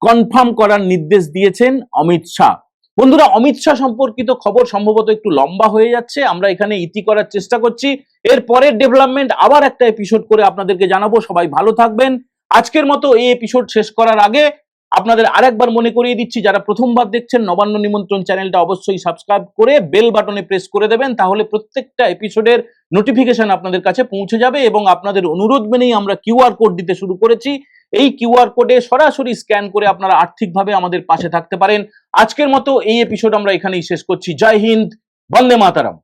কনফার্ম করার নির্দেশ দিয়েছেন অমিত শাহ। বন্ধুরা, অমিত শাহ সম্পর্কিত খবর সম্ভবত একটু লম্বা হয়ে যাচ্ছে, আমরা এখানে ইতি করার চেষ্টা করছি। এর পরের ডেভেলপমেন্ট আবার একটা এপিসোড করে আপনাদেরকে জানাবো। সবাই ভালো থাকবেন। আজকের মতো এই এপিসোড শেষ করার আগে আপনাদের আরেকবার মনে করিয়ে দিচ্ছি, যারা প্রথমবার দেখছেন নবান্ন নিমন্ত্রণ চ্যানেলটা অবশ্যই সাবস্ক্রাইব করে বেল বাটনে প্রেস করে দেবেন, তাহলে প্রত্যেকটা এপিসোডের নোটিফিকেশন আপনাদের কাছে পৌঁছে যাবে। এবং আপনাদের অনুরোধ মেনেই আমরা কিউআর কোড দিতে শুরু করেছি। এই কিউআর কোডে সরাসরি স্ক্যান করে আপনারা আর্থিকভাবে আমাদের পাশে থাকতে পারেন। আজকের মতো এই এপিসোড আমরা এখানেই শেষ করছি। জয় হিন্দ, বন্দে মাতারাম।